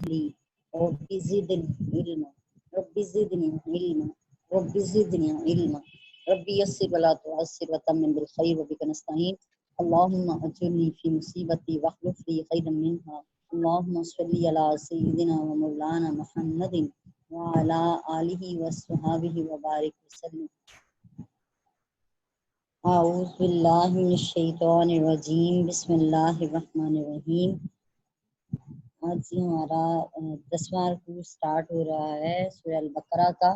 لي رب زدني علما رب زدني علما رب زدني علما رب يسر ولا تعسر وتمم بالخير وبك نستعين اللهم اجرني في مصيبتي واخلف لي خيرا منها اللهم صل على سيدنا ومولانا محمد وعلى آلہ وصحبہ وبارک وسلم اعوذ باللہ من الشیطان الرجیم بسم اللہ الرحمن الرحیم۔ آج ہمارا 10واں رکوع سٹارٹ ہو رہا ہے سورہ البقرہ کا۔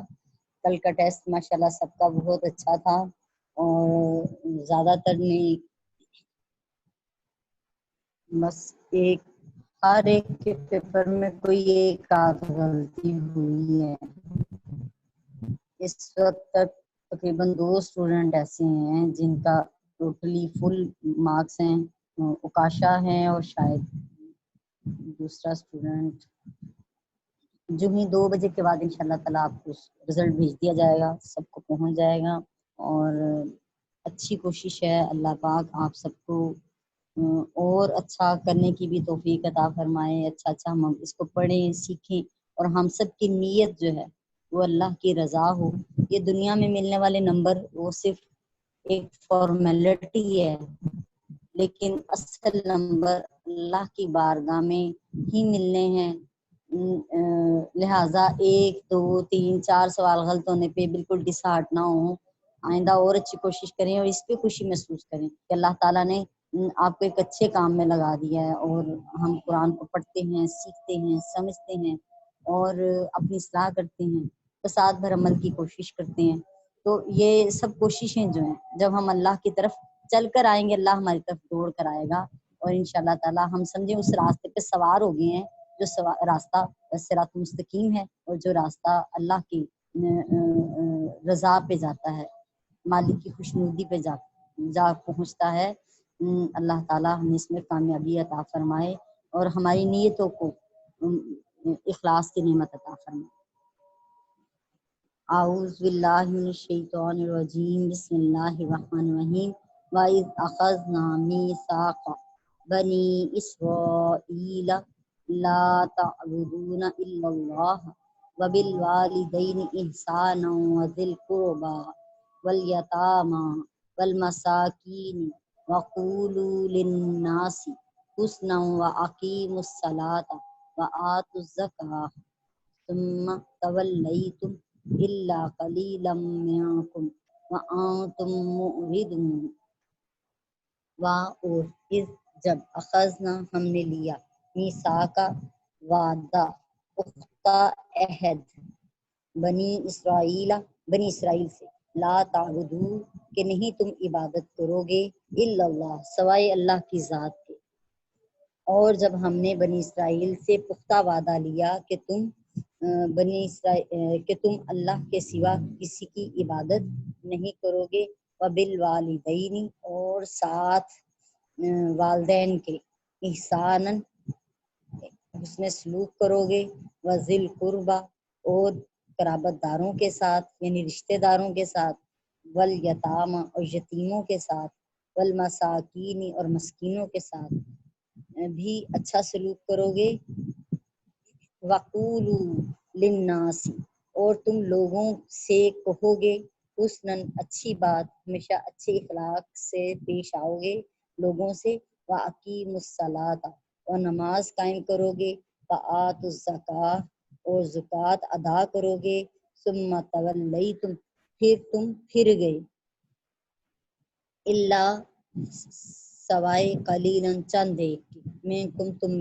کل کا ٹیسٹ ماشاءاللہ سب کا بہت اچھا تھا اور زیادہ تر نے بس ہر ایک کے پیپر میں کوئی ایک آدھ غلطی ہوئی ہے۔ اس وقت تک تقریباً 2 اسٹوڈنٹ ایسے ہیں جن کا ٹوٹلی فل مارکس ہیں، اوکاشا ہیں اور شاید دوسرا اسٹوڈنٹ۔ جو ہی 2 بجے کے بعد انشاءاللہ تعالیٰ آپ کو رزلٹ بھیج دیا جائے گا، سب کو پہنچ جائے گا۔ اور اچھی کوشش ہے، اللہ پاک آپ سب کو اور اچھا کرنے کی بھی توفیق عطا فرمائے۔ اچھا ہم اس کو پڑھیں سیکھیں اور ہم سب کی نیت جو ہے وہ اللہ کی رضا ہو۔ یہ دنیا میں ملنے والے نمبر وہ صرف ایک فارمیلٹی ہے، لیکن اصل نمبر اللہ کی بارگاہ میں ہی ملنے ہیں۔ لہٰذا 1 2 3 4 سوال غلط ہونے پہ بالکل ڈسہارٹ نہ ہوں، آئندہ اور اچھی کوشش کریں اور اس پہ خوشی محسوس کریں کہ اللہ تعالیٰ نے آپ کو ایک اچھے کام میں لگا دیا ہے۔ اور ہم قرآن کو پڑھتے ہیں، سیکھتے ہیں، سمجھتے ہیں اور اپنی اصلاح کرتے ہیں، فساد بھر عمل کی کوشش کرتے ہیں۔ تو یہ سب کوششیں جو ہیں جب ہم اللہ کی طرف چل کر آئیں گے، اللہ ہماری طرف دوڑ کر آئے گا اور انشاءاللہ تعالیٰ ہم سمجھیں اس راستے پہ سوار ہو گئے ہیں جو راستہ صراط مستقیم ہے اور جو راستہ اللہ کی رضا پہ جاتا ہے، مالک کی خوشنودی پہ جا پہنچتا ہے۔ اللہ تعالیٰ ہمیں اس میں کامیابی عطا فرمائے اور ہماری نیتوں کو اخلاص کی نعمت عطا فرمائے۔ اعوذ باللہ من الشیطان الرجیم بسم اللہ الرحمن الرحیم۔ وَإِذْ أَخَذْنَا مِيثَاقَ بَنِي إِسْرَائِيلَ لَا تَعْبُدُونَ إِلَّا اللَّهَ وَبِالْوَالِدَيْنِ إِحْسَانًا وَذِي الْقُرْبَى وَالْيَتَامَى وَالْمَسَاكِينِ وَقُولُوا لِلنَّاسِ حُسْنًا وَأَقِيمُوا الصَّلَاةَ وَآتُوا الزَّكَاةَ ثُمَّ تَوَلَّيْتُمْ إِلَّا قَلِيلًا مِّنكُمْ وَأَنتُم مُّعْرِضُونَ۔ اور جب اخذنا ہم نے لیا میثاق وعدہ پختہ عہد بنی اسرائیل سے، لا تعبدو کہ نہیں تم عبادت کرو گے، الا اللہ سوائے اللہ کی ذات کے۔ اور جب ہم نے بنی اسرائیل سے پختہ وعدہ لیا کہ تم اللہ کے سوا کسی کی عبادت نہیں کرو گے، وبالوالدین اور ساتھ والدین کے، احساناً حسن سلوک کرو گے، وذی القربی اور قرابت داروں کے ساتھ یعنی رشتہ داروں کے ساتھ، والیتامى اور یتیموں کے ساتھ، والمساکین اور مسکینوں کے ساتھ بھی اچھا سلوک کرو گے۔ وقولوا للناس اور تم لوگوں سے کہو گے، حسناً اچھی بات، ہمیشہ اچھے اخلاق سے پیش آؤ گے لوگوں سے، واقیموا الصلاۃ اور نماز قائم کرو گے، وآتوا الزکاۃ اور زکوٰۃ ادا کرو گے، ثم تولیتم پھر تم پھر گئے، الا سوائے قلیلاً چند ایک کے، منکم تم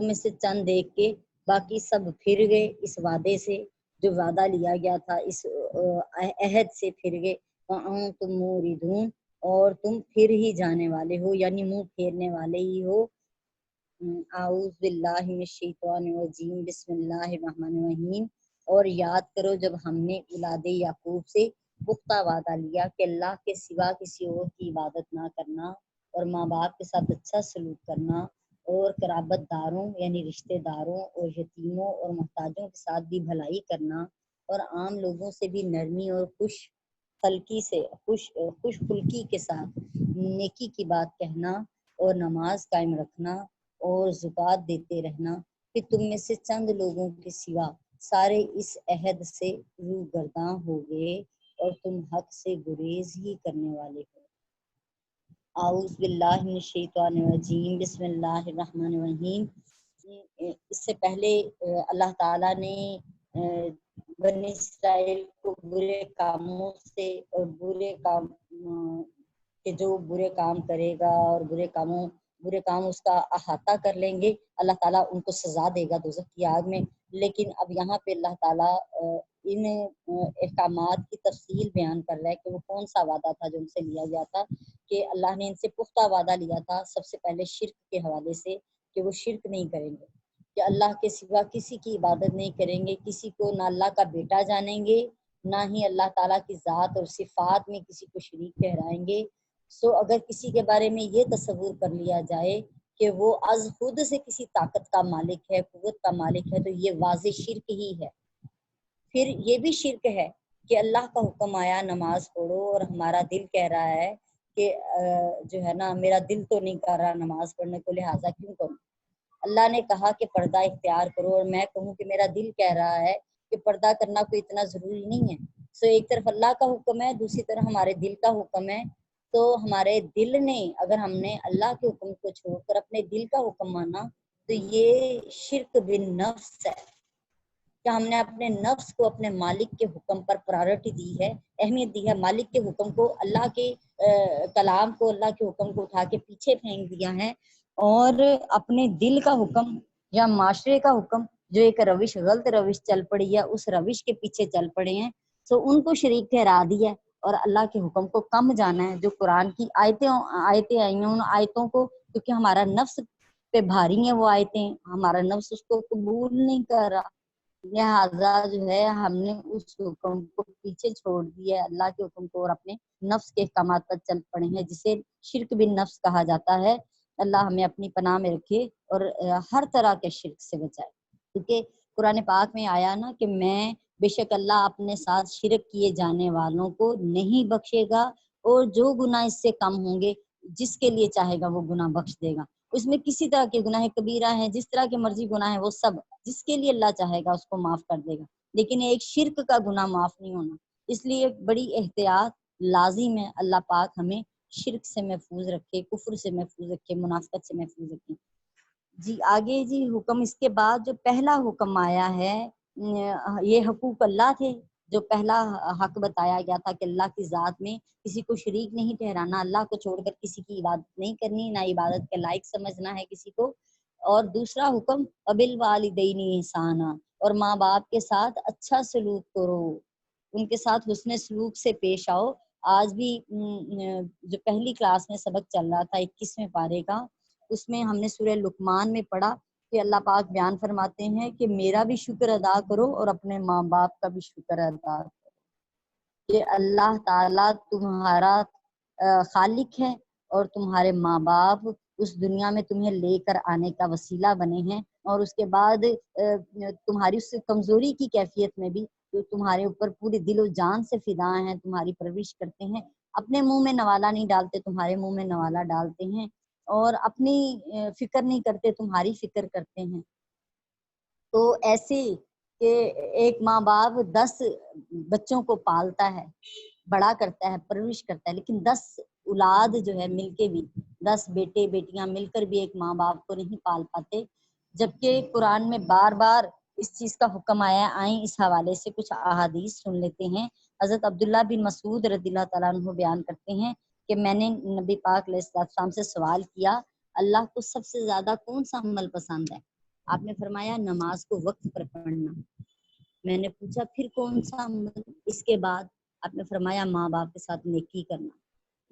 میں سے چند ایک کے، باقی سب پھر گئے اس وعدے سے جو وعدہ لیا گیا تھا، اس عہد سے پھر گئے، وانتم موردون اور تم پھر ہی جانے والے ہو یعنی منہ پھیرنے والے ہی ہو۔ اعوذ باللہ من الشیطان الرجیم بسم اللہ الرحمن الرحیم۔ اور یاد کرو جب ہم نے اولاد یعقوب سے پختہ وعدہ لیا کہ اللہ کے سوا کسی اور کی عبادت نہ کرنا اور ماں باپ کے ساتھ اچھا سلوک کرنا اور قرابت داروں یعنی رشتہ داروں اور یتیموں اور محتاجوں کے ساتھ بھی بھلائی کرنا اور عام لوگوں سے بھی نرمی اور خوش خلقی کے ساتھ نیکی کی بات کہنا اور نماز قائم رکھنا اور زکوٰۃ دیتے رہنا، کہ تم میں سے چند لوگوں کے سوا سارے اس عہد سے روگرداں ہو گئے اور تم حق سے گریز ہی کرنے والے ہو۔ اعوذ باللہ من الشیطان الرجیم، بسم اللہ الرحمن الرحیم۔ اس سے پہلے اللہ تعالیٰ نے بنی اسرائیل کو برے کاموں سے اور برے کام کہ جو برے کام کرے گا اور برے کام اس کا احاطہ کر لیں گے، اللہ تعالیٰ ان کو سزا دے گا دوزخ کی آگ میں۔ لیکن اب یہاں پہ اللہ تعالیٰ ان احکامات کی تفصیل بیان کر رہا ہے کہ وہ کون سا وعدہ تھا جو ان سے لیا گیا تھا، کہ اللہ نے ان سے پختہ وعدہ لیا تھا سب سے پہلے شرک کے حوالے سے، کہ وہ شرک نہیں کریں گے، کہ اللہ کے سوا کسی کی عبادت نہیں کریں گے، کسی کو نہ اللہ کا بیٹا جانیں گے، نہ ہی اللہ تعالیٰ کی ذات اور صفات میں کسی کو شریک ٹھہرائیں گے۔ سو اگر کسی کے بارے میں یہ تصور کر لیا جائے کہ وہ از خود سے کسی طاقت کا مالک ہے، قوت کا مالک ہے، تو یہ واضح شرک ہی ہے۔ پھر یہ بھی شرک ہے کہ اللہ کا حکم آیا نماز پڑھو اور ہمارا دل کہہ رہا ہے کہ جو ہے نا میرا دل تو نہیں کر رہا نماز پڑھنے کو، لہٰذا کیوں کروں۔ اللہ نے کہا کہ پردہ اختیار کرو، اور میں کہوں کہ میرا دل کہہ رہا ہے کہ پردہ کرنا کوئی اتنا ضروری نہیں ہے۔ سو ایک طرف اللہ کا حکم ہے، دوسری طرف ہمارے دل کا حکم ہے۔ تو ہمارے دل نے اگر ہم نے اللہ کے حکم کو چھوڑ کر اپنے دل کا حکم مانا تو یہ شرک بالنفس ہے، کہ ہم نے اپنے نفس کو اپنے مالک کے حکم پر پرائرٹی دی ہے، اہمیت دی ہے، مالک کے حکم کو، اللہ کے کلام کو، اللہ کے حکم کو اٹھا کے پیچھے پھینک دیا ہے، اور اپنے دل کا حکم یا معاشرے کا حکم جو ایک غلط روش چل پڑی ہے اس روش کے پیچھے چل پڑے ہیں، تو ان کو شریک ٹھہرا دیا اور اللہ کے حکم کو کم جانا ہے۔ جو قرآن کی آیتیں آئی ہیں، ان آیتوں کو کیونکہ ہمارا نفس پہ بھاری ہیں وہ آیتیں، ہمارا نفس اس کو قبول نہیں کر رہا، لہٰذا جو ہے ہم نے اس حکم کو پیچھے چھوڑ دیا ہے، اللہ کے حکم کو، اور اپنے نفس کے احکامات پر چل پڑے ہیں، جسے شرک بن نفس کہا جاتا ہے۔ اللہ ہمیں اپنی پناہ میں رکھے اور ہر طرح کے شرک سے بچائے، کیونکہ قرآن پاک میں آیا نا کہ میں بے شک اللہ اپنے ساتھ شرک کیے جانے والوں کو نہیں بخشے گا، اور جو گناہ اس سے کم ہوں گے جس کے لیے چاہے گا وہ گناہ بخش دے گا۔ اس میں کسی طرح کے گناہ کبیرہ ہیں، جس طرح کے مرضی گناہ ہیں، وہ سب جس کے لیے اللہ چاہے گا اس کو معاف کر دے گا، لیکن ایک شرک کا گناہ معاف نہیں ہونا۔ اس لیے بڑی احتیاط لازم ہے، اللہ پاک ہمیں شرک سے محفوظ رکھے، کفر سے محفوظ رکھے، منافقت سے محفوظ رکھے۔ جی آگے جی حکم، اس کے بعد جو پہلا حکم آیا ہے یہ حقوق اللہ تھے، جو پہلا حق بتایا گیا تھا کہ اللہ کی ذات میں کسی کو شریک نہیں ٹھہرانا، اللہ کو چھوڑ کر کسی کی عبادت نہیں کرنی، نہ عبادت کے لائق سمجھنا ہے کسی کو۔ اور دوسرا حکم وبالوالدین احسانا، اور ماں باپ کے ساتھ اچھا سلوک کرو، ان کے ساتھ حسن سلوک سے پیش آؤ۔ آج بھی جو پہلی کلاس میں سبق چل رہا تھا 21ویں پارے کا، اس میں ہم نے سورہ لقمان میں پڑھا کہ اللہ پاک بیان فرماتے ہیں کہ میرا بھی شکر ادا کرو اور اپنے ماں باپ کا بھی شکر ادا کرو، کہ اللہ تعالیٰ تمہارا خالق ہے اور تمہارے ماں باپ اس دنیا میں تمہیں لے کر آنے کا وسیلہ بنے ہیں، اور اس کے بعد تمہاری اس کمزوری کی کیفیت میں بھی جو تمہارے اوپر پورے دل و جان سے فدا ہیں، تمہاری پرورش کرتے ہیں، اپنے منہ میں نوالا نہیں ڈالتے، تمہارے منہ میں نوالا ڈالتے ہیں، اور اپنی فکر نہیں کرتے، تمہاری فکر کرتے ہیں۔ تو ایسے کہ ایک ماں باپ 10 بچوں کو پالتا ہے، بڑا کرتا ہے، پرورش کرتا ہے، لیکن 10 اولاد جو ہے مل کے بھی، 10 بیٹے بیٹیاں مل کر بھی ایک ماں باپ کو نہیں پال پاتے، جبکہ قرآن میں بار بار اس چیز کا حکم آیا ہے۔ آئیں اس حوالے سے کچھ احادیث سن لیتے ہیں۔ حضرت عبداللہ بن مسعود رضی اللہ تعالیٰ عنہ بیان کرتے ہیں کہ میں نے نبی پاک علیہ السلام سے سوال کیا، اللہ کو سب سے زیادہ کون سا عمل پسند ہے؟ آپ نے فرمایا نماز کو وقت پر پڑھنا۔ میں نے پوچھا پھر کون سا عمل؟ اس کے بعد آپ نے فرمایا ماں باپ کے ساتھ نیکی کرنا۔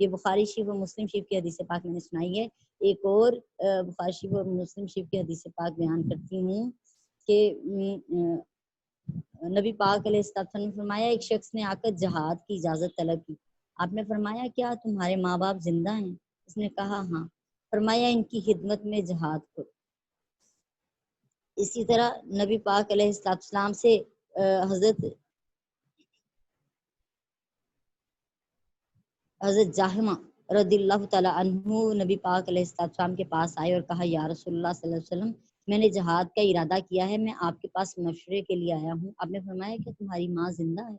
یہ بخاری شریف اور مسلم شریف کی حدیث پاک میں نے سنائی ہے۔ ایک اور بخاری شریف اور مسلم شریف کی حدیث پاک بیان کرتی ہوں کہ نبی پاک علیہ السلام نے فرمایا ایک شخص نے آ کر جہاد کی اجازت طلب کی۔ آپ نے فرمایا کیا تمہارے ماں باپ زندہ ہیں؟ اس نے کہا ہاں۔ فرمایا ان کی خدمت میں جہاد کرو۔ اسی طرح نبی پاک علیہ السلام سے حضرت جاہمہ رضی اللہ تعالیٰ عنہ نبی پاک علیہ السلام کے پاس آئے اور کہا یا رسول اللہ صلی اللہ علیہ وسلم میں نے جہاد کا ارادہ کیا ہے، میں آپ کے پاس مشورے کے لیے آیا ہوں۔ آپ نے فرمایا کہ تمہاری ماں زندہ ہے؟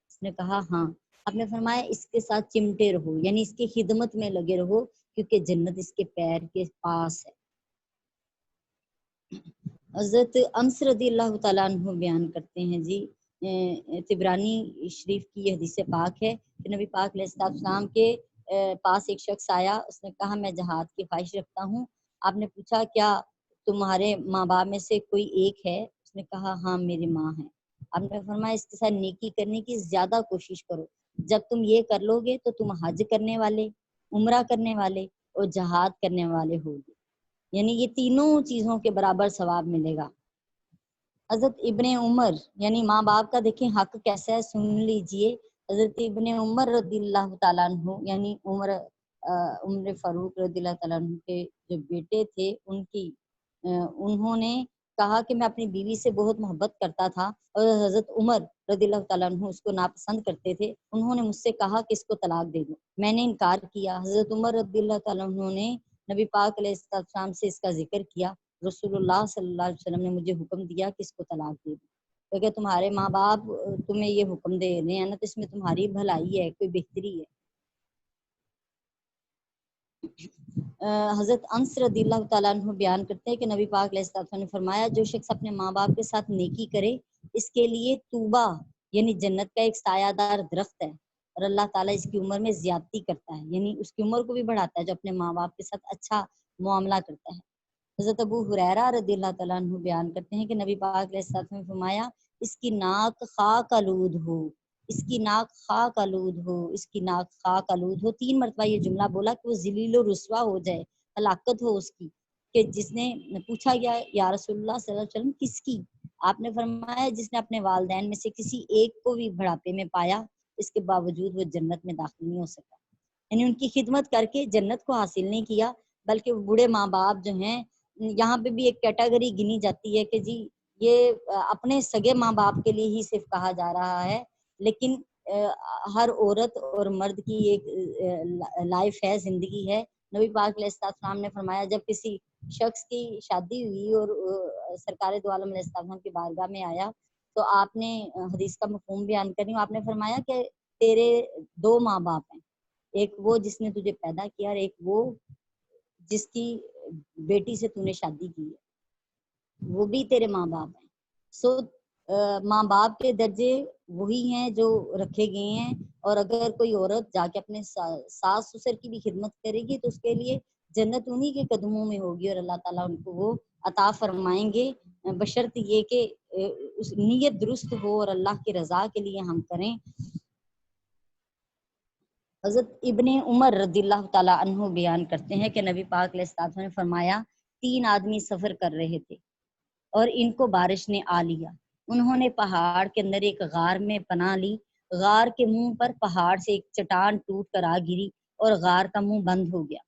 اس نے کہا ہاں۔ آپ نے فرمایا اس کے ساتھ چمٹے رہو، یعنی اس کی خدمت میں لگے رہو، کیونکہ جنت اس کے پیر کے پاس ہے۔ حضرت انس رضی اللہ تعالیٰ عنہ بیان کرتے ہیں جی، طبرانی شریف کی یہ حدیث پاک ہے کہ نبی پاک علیہ السلام کے پاس ایک شخص آیا، اس نے کہا میں جہاد کی خواہش رکھتا ہوں۔ آپ نے پوچھا کیا تمہارے ماں باپ میں سے کوئی ایک ہے؟ اس نے کہا ہاں میری ماں ہے۔ آپ نے فرمایا اس کے ساتھ نیکی کرنے کی زیادہ کوشش کرو، جب تم یہ کر لو گے تو تم حج کرنے والے، عمرہ کرنے والے اور جہاد کرنے والے ہوگے، یعنی یہ تینوں چیزوں کے برابر ثواب ملے گا۔ حضرت ابن عمر، یعنی ماں باپ کا دیکھیں حق کیسا ہے، سن لیجئے۔ حضرت ابن عمر رضی اللہ تعالیٰ عنہ، یعنی عمر فاروق رضی اللہ تعالیٰ عنہ کے جو بیٹے تھے، انہوں نے کہا کہ میں اپنی بیوی سے بہت محبت کرتا تھا اور حضرت عمر رضی اللہ تعالیٰ عنہ اس کو ناپسند کرتے تھے۔ انہوں نے مجھ سے کہا کہ اس کو طلاق دے دو، میں نے انکار کیا۔ حضرت عمر رضی اللہ تعالیٰ عنہ نے نبی پاک علیہ السلام سے اس کا ذکر کیا۔ رسول اللہ صلی اللہ علیہ وسلم نے مجھے حکم دیا کہ اس کو طلاق دے دو، کیونکہ تمہارے ماں باپ تمہیں یہ حکم دے رہے ہیں نا، تو اس میں تمہاری بھلائی ہے، کوئی بہتری ہے۔ حضرت انس رضی اللہ تعالیٰ عنہ بیان کرتے ہیں کہ نبی پاک علیہ السلام نے فرمایا جو شخص اپنے ماں باپ کے ساتھ نیکی کرے، اس کے لیے طوبہ یعنی جنت کا ایک سایہ دار درخت ہے، اور اللہ تعالیٰ اس کی عمر میں زیادتی کرتا ہے، یعنی اس کی عمر کو بھی بڑھاتا ہے جو اپنے ماں باپ کے ساتھ اچھا معاملہ کرتا ہے۔ حضرت ابو ہریرہ رضی اللہ تعالیٰ عنہ بیان کرتے ہیں کہ نبی پاک علیہ السلام نے فرمایا اس کی ناک خاک آلود ہو، اس کی ناک خاک آلود ہو، اس کی ناک خاک آلود ہو۔ 3 مرتبہ یہ جملہ بولا کہ وہ ذلیل و رسوا ہو جائے، ہلاکت ہو اس کی۔ کہ جس نے پوچھا گیا یا رسول اللہ صلی اللہ علیہ وسلم کس کی؟ آپ نے فرمایا جس نے اپنے والدین میں سے کسی ایک کو بھی بڑھاپے میں پایا، اس کے باوجود وہ جنت میں داخل نہیں ہو سکا، یعنی ان کی خدمت کر کے جنت کو حاصل نہیں کیا، بلکہ بوڑھے ماں باپ جو ہیں، یہاں پہ بھی ایک کیٹیگری گنی جاتی ہے کہ جی یہ اپنے سگے ماں باپ کے لیے ہی صرف کہا جا رہا ہے، لیکن ہر عورت اور مرد کی ایک لائف ہے، زندگی ہے۔ نبی پاک علیہ السلام نے فرمایا جب کسی شخص کی شادی ہوئی اور سرکار دو عالم علیہ السلام کی بارگاہ میں آیا تو آپ نے حدیث کا مفہوم بیان کرنی، آپ نے فرمایا کہ تیرے 2 ماں باپ ہیں، ایک وہ جس نے تجھے پیدا کیا اور ایک وہ جس کی بیٹی سے تو نے شادی کی ہے، وہ بھی تیرے ماں باپ ہیں۔ سو ماں باپ کے درجے وہی ہیں جو رکھے گئے ہیں، اور اگر کوئی عورت جا کے اپنے ساس سسر کی بھی خدمت کرے گی تو اس کے لیے جنت انہی کے قدموں میں ہوگی، اور اللہ تعالیٰ ان کو وہ عطا فرمائیں گے، بشرط یہ کہ اس نیت درست ہو اور اللہ کی رضا کے لیے ہم کریں۔ حضرت ابن عمر رضی اللہ تعالیٰ عنہ بیان کرتے ہیں کہ نبی پاک علیہ السلام نے فرمایا 3 آدمی سفر کر رہے تھے اور ان کو بارش نے آ لیا، انہوں نے پہاڑ کے اندر ایک غار میں پناہ لی، غار کے منہ پر پہاڑ سے ایک چٹان ٹوٹ کر آ گری اور غار کا منہ بند ہو گیا۔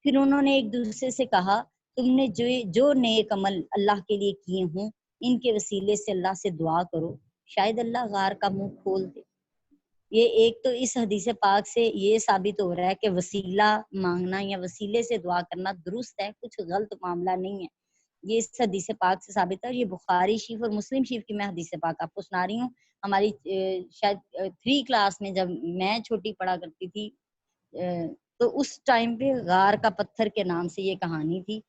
پھر انہوں نے ایک دوسرے سے کہا تم نے جو نیک عمل اللہ کے لیے کیے ہوں ان کے وسیلے سے اللہ سے دعا کرو، شاید اللہ غار کا منہ کھول دے۔ یہ ایک تو اس حدیث پاک سے یہ ثابت ہو رہا ہے کہ وسیلہ مانگنا یا وسیلے سے دعا کرنا درست ہے، کچھ غلط معاملہ نہیں ہے، یہ اس حدیث پاک سے ثابت ہے۔ اور یہ بخاری شریف اور مسلم شریف کی میں حدیث پاک آپ کو سنا رہی ہوں۔ ہماری شاید 3 کلاس میں جب میں چھوٹی پڑھا کرتی تھی تو اس ٹائم پہ غار کا پتھر کے نام سے یہ کہانی تھی،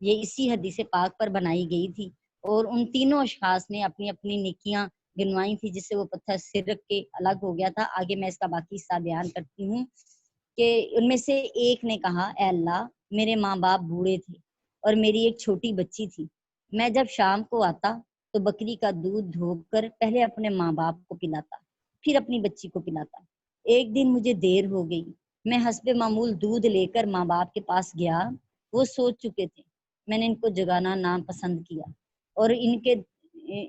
یہ اسی حدیث پاک پر بنائی گئی تھی، اور ان تینوں اشخاص نے اپنی اپنی نیکیاں گنوائی تھی جس سے وہ پتھر سرک کے الگ ہو گیا تھا۔ آگے میں اس کا باقی حصہ بیان کرتی ہوں کہ ان میں سے ایک نے کہا اے اللہ میرے ماں باپ بوڑھے تھے اور میری ایک چھوٹی بچی تھی، میں جب شام کو آتا تو بکری کا دودھ دھو کر پہلے اپنے ماں باپ کو پلاتا پھر اپنی بچی کو پلاتا۔ ایک دن مجھے دیر ہو گئی، میں حسب معمول دودھ لے کر ماں باپ کے پاس گیا، وہ سو چکے تھے، میں نے ان کو جگانا ناپسند کیا اور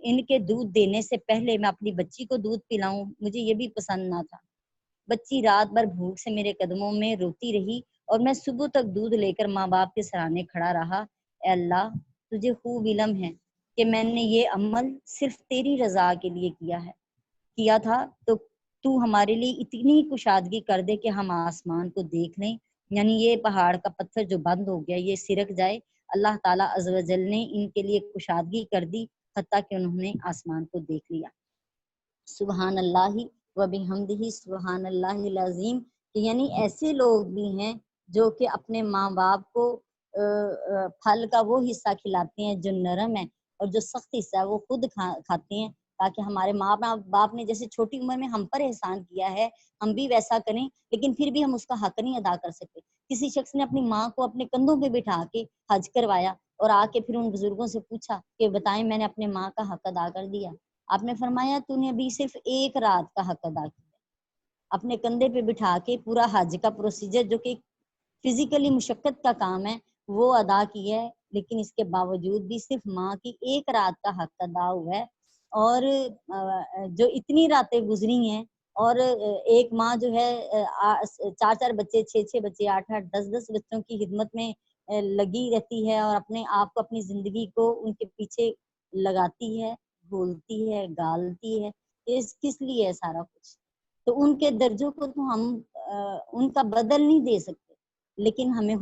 ان کے دودھ دینے سے پہلے میں اپنی بچی کو دودھ پلاؤں مجھے یہ بھی پسند نہ تھا۔ بچی رات بھر بھوک سے میرے قدموں میں روتی رہی اور میں صبح تک دودھ لے کر ماں باپ کے سرانے کھڑا رہا۔ اے اللہ تجھے خوب علم ہے کہ میں نے یہ عمل صرف تیری رضا کے لیے کیا تھا، تو ہمارے لیے اتنی کشادگی کر دے کہ ہم آسمان کو دیکھ لیں، یعنی یہ پہاڑ کا پتھر جو بند ہو گیا یہ سرک جائے اللہ تعالیٰ عز و جل نے ان کے لیے کشادگی کر دی، حتیٰ کہ انہوں نے آسمان کو دیکھ لیا۔ سبحان اللہ و بحمدہ سبحان اللہ العظیم، یعنی ایسے لوگ بھی ہیں جو کہ اپنے ماں باپ کو پھل کا وہ حصہ کھلاتے ہیں جو نرم ہے، اور جو سخت حصہ ہے وہ خود کھاتے ہیں، تاکہ ہمارے ماں باپ نے جیسے چھوٹی عمر میں ہم پر احسان کیا ہے ہم بھی ویسا کریں، لیکن پھر بھی ہم اس کا حق نہیں ادا کر سکتے۔ کسی شخص نے اپنی ماں کو اپنے کندھوں پہ بٹھا کے حج کروایا اور آ کے پھر ان بزرگوں سے پوچھا کہ بتائیں میں نے اپنے ماں کا حق ادا کر دیا؟ آپ نے فرمایا تو نے ابھی صرف ایک رات کا حق ادا کیا، اپنے کندھے پہ بٹھا کے پورا حج کا پروسیجر جو کہ فزیکلی مشقت کا کام ہے وہ ادا کیا ہے، لیکن اس کے باوجود بھی صرف ماں کی ایک رات کا حق ادا ہوا ہے۔ اور جو اتنی راتیں گزری ہیں، اور ایک ماں جو ہے 4 بچے 6 بچے 8 10 بچوں کی خدمت میں لگی رہتی ہے، اور اپنے آپ کو اپنی زندگی کو ان کے پیچھے لگاتی ہے، بولتی ہے، گالتی ہے، کس لیے ہے سارا کچھ؟ تو ان کے درجوں کو تو ہم ان کا بدل نہیں دے سکتے، لیکن ہمیں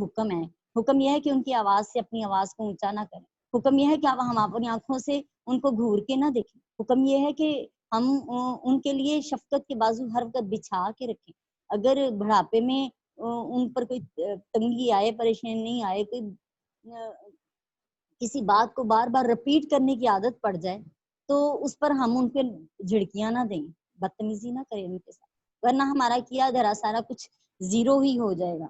حکم یہ ہے کہ ان کی آواز سے اپنی آواز کو اونچا نہ کریں، حکم یہ ہے کہ ہم اپنی آنکھوں سے ان کو گھور کے نہ دیکھیں، حکم یہ ہے کہ ہم ان کے لیے شفقت کے بازو ہر وقت بچھا کے رکھیں۔ اگر بڑھاپے میں ان پر کوئی تنگی آئے، پریشانی نہیں آئے، کوئی کسی بات کو بار بار رپیٹ کرنے کی عادت پڑ جائے، تو اس پر ہم ان پہ جھڑکیاں نہ دیں، بدتمیزی نہ کریں ان کے ساتھ، ورنہ ہمارا کیا دھرا سارا کچھ زیرو ہی ہو جائے گا۔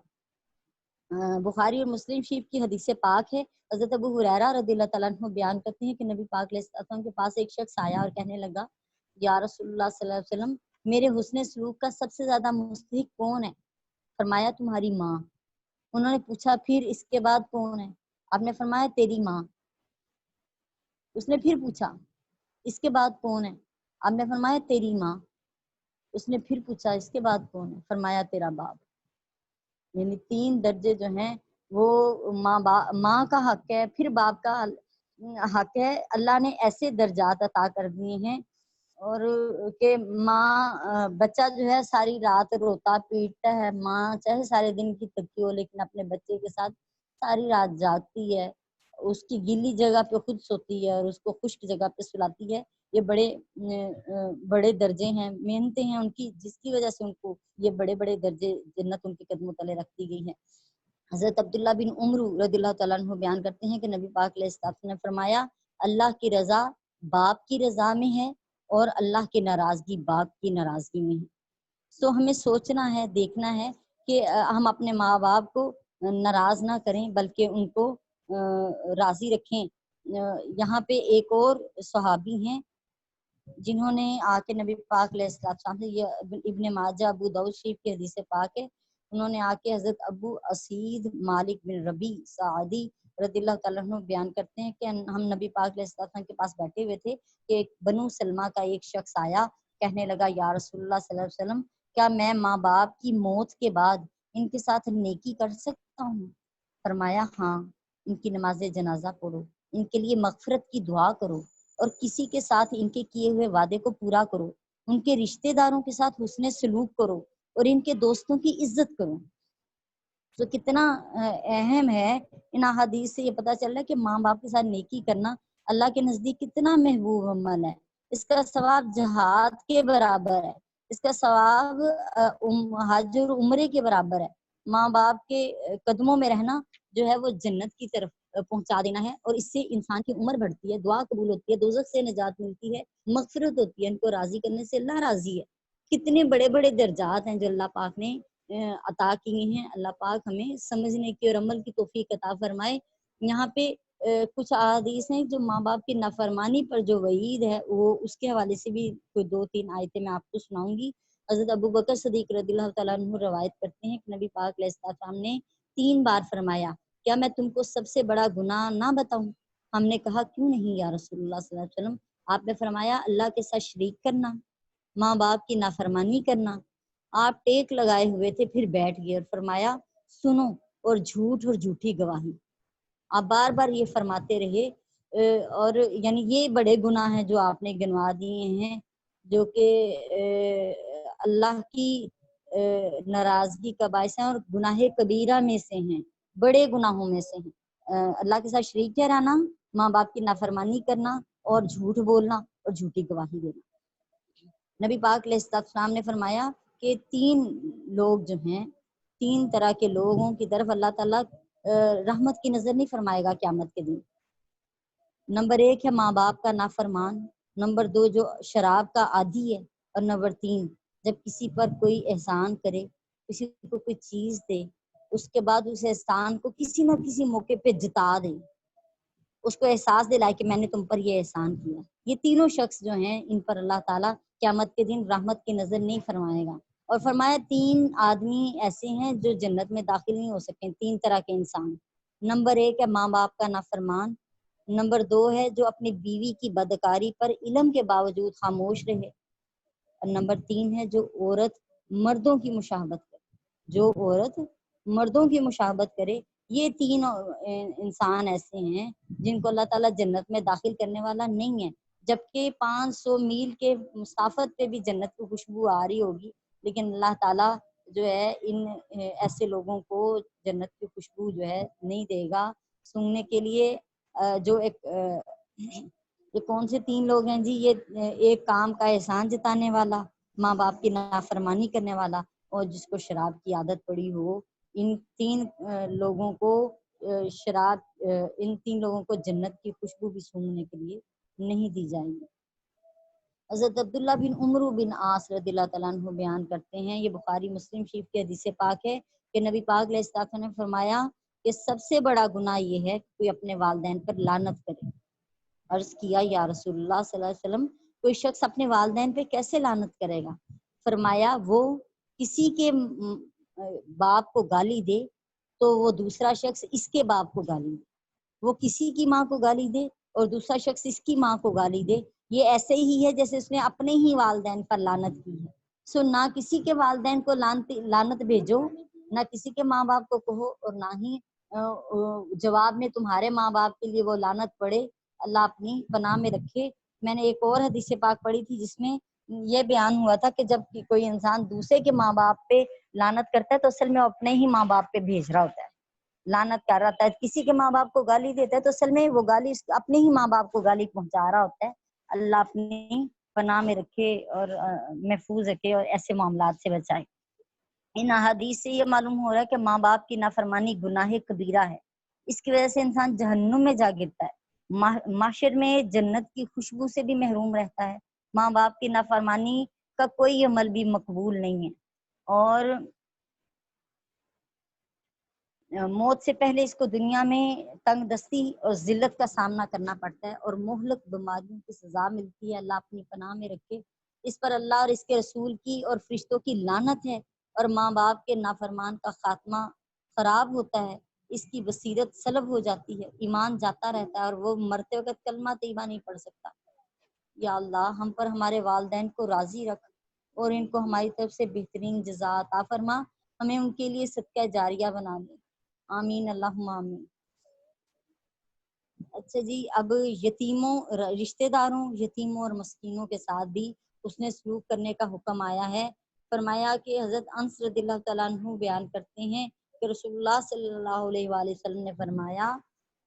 بخاری اور مسلم شریف کی حدیث پاک ہے، حضرت ابو ہریرہ رضی اللہ تعالیٰ عنہ بیان کرتے ہیں کہ نبی پاک علیہ السلام کے پاس ایک شخص آیا اور کہنے لگا، یا رسول اللہ صلی اللہ علیہ وسلم، میرے حسن سلوک کا سب سے زیادہ مستحق کون ہے؟ فرمایا تمہاری ماں۔ انہوں نے پوچھا پھر اس کے بعد کون ہے؟ آپ نے فرمایا تیری ماں۔ اس نے پھر پوچھا اس کے بعد کون ہے؟ آپ نے فرمایا تیری ماں۔ اس نے پھر پوچھا اس کے بعد کون ہے؟ فرمایا تیرا باپ۔ یعنی 3 درجے جو ہیں وہ ماں کا حق ہے، پھر باپ کا حق ہے۔ اللہ نے ایسے درجات عطا کر دیے ہیں، اور کہ ماں بچہ جو ہے ساری رات روتا پیٹتا ہے، ماں چاہے سارے دن کی تھکی ہو لیکن اپنے بچے کے ساتھ ساری رات جاگتی ہے، اس کی گیلی جگہ پہ خود سوتی ہے اور اس کو خشک جگہ پہ سلاتی ہے۔ یہ بڑے درجے ہیں، محنتیں ہیں ان کی، جس کی وجہ سے ان کو یہ بڑے بڑے درجے جنت ان کے قدموں تلے رکھ دی گئی ہے۔ حضرت عبداللہ بن عمر رضی اللہ تعالیٰ عنہ بیان کرتے ہیں کہ نبی پاک علیہ السلام نے فرمایا، اللہ کی رضا باپ کی رضا میں ہے، اور اللہ کی ناراضگی باپ کی ناراضگی میں ہے۔ سو ہمیں سوچنا ہے، دیکھنا ہے کہ ہم اپنے ماں باپ کو ناراض نہ کریں بلکہ ان کو راضی رکھیں۔ یہاں پہ ایک اور صحابی ہیں جنہوں نے آ کے نبی پاک علیہ السلام سے، یہ ابن ماجہ ابو داؤد شریف کی حدیث پاک ہے، انہوں نے آ کے حضرت ابو اسید مالک بن ربی سعدی رضی اللہ تعالیٰ عنہ بیان کرتے ہیں کہ ہم نبی پاک علیہ السلام کے پاس بیٹھے ہوئے تھے کہ ایک بنو سلمہ کا ایک شخص آیا، کہنے لگا، یا رسول اللہ صلی اللہ علیہ وسلم، کیا میں ماں باپ کی موت کے بعد ان کے ساتھ نیکی کر سکتا ہوں؟ فرمایا ہاں، ان کی نماز جنازہ پڑھو، ان کے لیے مغفرت کی دعا کرو، اور کسی کے ساتھ ان کے کیے ہوئے وعدے کو پورا کرو، ان کے رشتہ داروں کے ساتھ حسن سلوک کرو، اور ان کے دوستوں کی عزت کرو۔ تو کتنا اہم ہے، ان احادیث سے یہ پتہ چل رہا ہے کہ ماں باپ کے ساتھ نیکی کرنا اللہ کے نزدیک کتنا محبوب عمل ہے۔ اس کا ثواب جہاد کے برابر ہے، اس کا ثواب حج اور عمرے کے برابر ہے۔ ماں باپ کے قدموں میں رہنا جو ہے وہ جنت کی طرف پہنچا دینا ہے، اور اس سے انسان کی عمر بڑھتی ہے، دعا قبول ہوتی ہے، دوزخ سے نجات ملتی ہے، مغفرت ہوتی ہے، ان کو راضی کرنے سے اللہ راضی ہے۔ کتنے بڑے بڑے درجات ہیں جو اللہ پاک نے عطا کیے ہیں۔ اللہ پاک ہمیں سمجھنے کی اور عمل کی توفیق عطا فرمائے۔ یہاں پہ کچھ احادیث ہیں جو ماں باپ کی نافرمانی پر جو وعید ہے، وہ اس کے حوالے سے بھی کوئی 2-3 آیتیں میں آپ کو سناؤں گی۔ حضرت ابو بکر صدیق رضی اللہ تعالیٰ عنہ روایت کرتے ہیں کہ نبی پاک علیہ السلام نے 3 بار فرمایا، کیا میں تم کو سب سے بڑا گناہ نہ بتاؤں؟ ہم نے کہا کیوں نہیں یا رسول اللہ صلی اللہ علیہ وسلم؟ آپ نے فرمایا، اللہ کے ساتھ شریک کرنا، ماں باپ کی نافرمانی کرنا۔ آپ ٹیک لگائے ہوئے تھے، پھر بیٹھ گئے اور فرمایا، سنو، اور جھوٹ اور جھوٹی گواہی۔ آپ بار بار یہ فرماتے رہے، اور یعنی یہ بڑے گناہ ہیں جو آپ نے گنوا دیے ہیں، جو کہ اللہ کی ناراضگی کا باعث ہیں اور گناہ کبیرہ میں سے ہیں، بڑے گناہوں میں سے ہیں۔ اللہ کے ساتھ شریک ٹھہرانا، ماں باپ کی نافرمانی کرنا اور جھوٹ بولنا اور جھوٹی گواہی دینا۔ نبی پاک علیہ السلام نے فرمایا کہ 3 لوگ جو ہیں، 3 طرح کے لوگوں کی طرف اللہ تعالیٰ رحمت کی نظر نہیں فرمائے گا قیامت کے دن۔ نمبر 1 ہے ماں باپ کا نافرمان، نمبر 2 جو شراب کا عادی ہے، اور نمبر 3 جب کسی پر کوئی احسان کرے، کسی کو کوئی چیز دے، اس کے بعد اس احسان کو کسی نہ کسی موقع پہ جتا دے، اس کو احساس دلائے کہ میں نے تم پر یہ احسان کیا۔ یہ تینوں شخص جو ہیں ان پر اللہ تعالیٰ قیامت کے دن رحمت کی نظر نہیں فرمائے گا۔ اور فرمایا 3 آدمی ایسے ہیں جو جنت میں داخل نہیں ہو سکتے، 3 طرح کے انسان۔ نمبر 1 ہے ماں باپ کا نافرمان، نمبر 2 ہے جو اپنی بیوی کی بدکاری پر علم کے باوجود خاموش رہے، اور نمبر 3 ہے جو عورت مردوں کی مشابہت کرے، جو عورت مردوں کی مشابہت کرے۔ یہ 3 انسان ایسے ہیں جن کو اللہ تعالیٰ جنت میں داخل کرنے والا نہیں ہے، جبکہ 500 میل کے مسافت پہ بھی جنت کی خوشبو آ رہی ہوگی، لیکن اللہ تعالیٰ جو ہے ان ایسے لوگوں کو جنت کی خوشبو جو ہے نہیں دے گا سونگھنے کے لیے۔ جو یہ کون سے 3 لوگ ہیں جی؟ یہ ایک کام کا احسان جتانے والا، ماں باپ کی نافرمانی کرنے والا، اور جس کو شراب کی عادت پڑی ہو۔ ان 3 لوگوں کو ان 3 لوگوں کو جنت کی خوشبو بھی سونگھنے کے لیے نہیں دی جائے گی۔ حضرت عبداللہ بن عمرو بن عاص رضی اللہ تعالیٰ عنہ بیان کرتے ہیں، یہ بخاری مسلم شریف کی حدیث پاک ہے کہ نبی پاک علیہ السلام نے فرمایا کہ سب سے بڑا گناہ یہ ہے کہ کوئی اپنے والدین پر لعنت کرے۔ عرض کیا یا رسول اللہ صلی اللہ علیہ وسلم، کوئی شخص اپنے والدین پہ کیسے لعنت کرے گا؟ فرمایا وہ کسی کے باپ کو گالی دے تو وہ دوسرا شخص اس کے باپ کو گالی دے، وہ کسی کی ماں کو گالی دے اور دوسرا شخص اس کی ماں کو گالی دے، یہ ایسے ہی ہے جیسے اس نے اپنے ہی والدین پر لعنت کی ہے۔ نہ کسی کے والدین کو لعنت بھیجو، نہ کسی کے ماں باپ کو کہو، اور نہ ہی جواب میں تمہارے ماں باپ کے لیے وہ لعنت پڑے، اللہ اپنی پناہ میں رکھے۔ میں نے ایک اور حدیث پاک پڑھی تھی جس میں یہ بیان ہوا تھا کہ جب کوئی انسان دوسرے کے ماں باپ پہ لعنت کرتا ہے تو اصل میں وہ اپنے ہی ماں باپ پہ بھیج رہا ہوتا ہے، لعنت کر رہا ہے۔ کسی کے ماں باپ کو گالی دیتا ہے تو اصل میں وہ گالی اپنے ہی ماں باپ کو گالی پہنچا رہا ہوتا ہے۔ اللہ اپنی پناہ میں رکھے اور محفوظ رکھے اور ایسے معاملات سے بچائے۔ ان احادیث سے یہ معلوم ہو رہا ہے کہ ماں باپ کی نافرمانی گناہ کبیرہ ہے، اس کی وجہ سے انسان جہنم میں جا گرتا ہے، معاشر میں جنت کی خوشبو سے بھی محروم رہتا ہے۔ ماں باپ کی نافرمانی کا کوئی عمل بھی مقبول نہیں ہے، اور موت سے پہلے اس کو دنیا میں تنگ دستی اور ذلت کا سامنا کرنا پڑتا ہے، اور مہلک بیماریوں کی سزا ملتی ہے۔ اللہ اپنی پناہ میں رکھے۔ اس پر اللہ اور اس کے رسول کی اور فرشتوں کی لعنت ہے، اور ماں باپ کے نافرمان کا خاتمہ خراب ہوتا ہے، اس کی بصیرت سلب ہو جاتی ہے، ایمان جاتا رہتا ہے، اور وہ مرتے وقت کلمہ طیبہ نہیں پڑھ سکتا۔ یا اللہ ہم پر ہمارے والدین کو راضی رکھ، اور ان کو ہماری طرف سے بہترین جزا عطا فرما، ہمیں ان کے لیے صدقہ جاریہ بنا دے، آمین اللہم آمین۔ اچھا جی، اب یتیموں، رشتہ داروں، یتیموں اور مسکینوں کے ساتھ بھی اس نے سلوک کرنے کا حکم آیا ہے۔ فرمایا کہ حضرت انس رضی اللہ تعالیٰ عنہ بیان کرتے ہیں کہ رسول اللہ صلی اللہ علیہ وآلہ وسلم نے فرمایا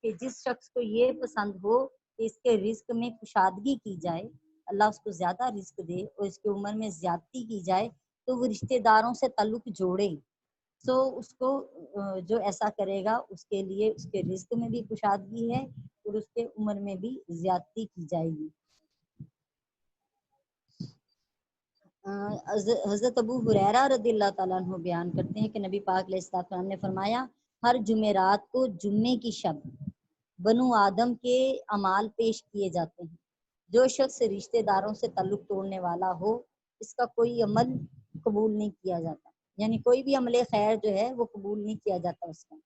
کہ جس شخص کو یہ پسند ہو کہ اس کے رزق میں کشادگی کی جائے، اللہ اس کو زیادہ رزق دے اور اس کی عمر میں زیادتی کی جائے، تو وہ رشتہ داروں سے تعلق جوڑے۔ تو اس کو جو ایسا کرے گا اس کے لیے اس کے رزق میں بھی کشادگی ہے اور اس کے عمر میں بھی زیادتی کی جائے گی۔ حضرت ابو ہریرہ رضی اللہ تعالیٰ عنہ بیان کرتے ہیں کہ نبی پاک علیہ السلام نے فرمایا ہر جمعرات کو جمعے کی شب بنو آدم کے اعمال پیش کیے جاتے ہیں، جو شخص رشتہ داروں سے تعلق توڑنے والا ہو اس کا کوئی عمل قبول نہیں کیا جاتا، یعنی کوئی بھی عمل خیر جو ہے وہ قبول نہیں کیا جاتا اس کا۔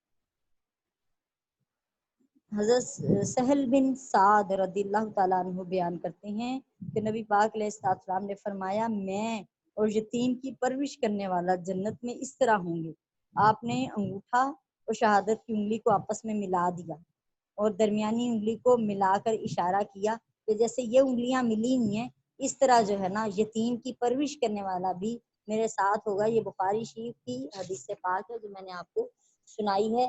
حضرت سہل بن سعد رضی اللہ تعالیٰ عنہ بیان کرتے ہیں کہ نبی پاک علیہ السلام نے فرمایا میں اور یتیم کی پرورش کرنے والا جنت میں اس طرح ہوں گے۔ آپ نے انگوٹھا اور شہادت کی انگلی کو آپس میں ملا دیا اور درمیانی انگلی کو ملا کر اشارہ کیا کہ جیسے یہ انگلیاں ملی ہوئی ہیں اس طرح جو ہے نا یتیم کی پرورش کرنے والا بھی میرے ساتھ ہوگا۔ یہ بخاری شریف کی حدیث پاک ہے جو میں نے آپ کو سنائی ہے۔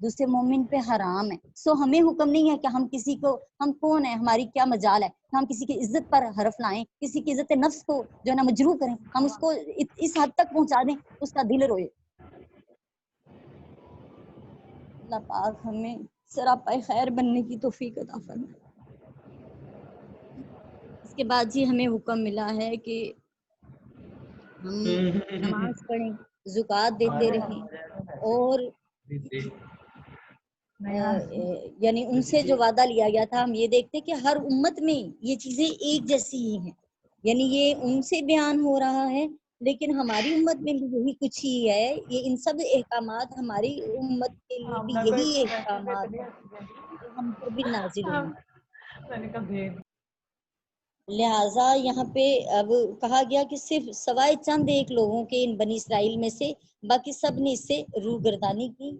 دوسرے مومن پہ حرام ہے. سو ہمیں حکم نہیں ہے کہ ہم کسی کو، ہم کون ہیں، ہماری کیا مجال ہے کہ ہم کسی کی عزت پر حرف لائیں، کسی کی عزت نفس کو جو ہے نا مجروح کریں، ہم اس کو اس حد تک پہنچا دیں اس کا دل روئے. اللہ پاک ہمیں سراپا خیر بننے کی توفیق عطا فرمائے. اس کے بعد جی ہمیں حکم ملا ہے کہ ہم نماز پڑھیں، زکوٰۃ دیتے رہیں، اور یعنی ان سے جو وعدہ لیا گیا تھا ہم یہ دیکھتے کہ ہر امت میں یہ چیزیں ایک جیسی ہی ہیں. یعنی یہ ان سے بیان ہو رہا ہے لیکن ہماری امت میں بھی یہی کچھ ہی ہے. یہ ان سب احکامات ہماری امت کے لیے بھی یہی احکامات ہیں جو ہم پر بھی نازل ہوئے. لہٰذا یہاں پہ اب کہا گیا کہ صرف سوائے چند ایک لوگوں کے ان بنی اسرائیل میں سے باقی سب نے اس سے روگردانی کی.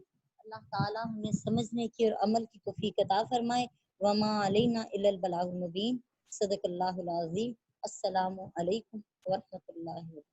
اللہ تعالیٰ ہمیں سمجھنے کی اور عمل کی توفیق عطا فرمائے. وما علینا الا البلاغ المبین. صدق اللہ العظیم. السلام علیکم ورحمۃ اللہ وبرکاتہ.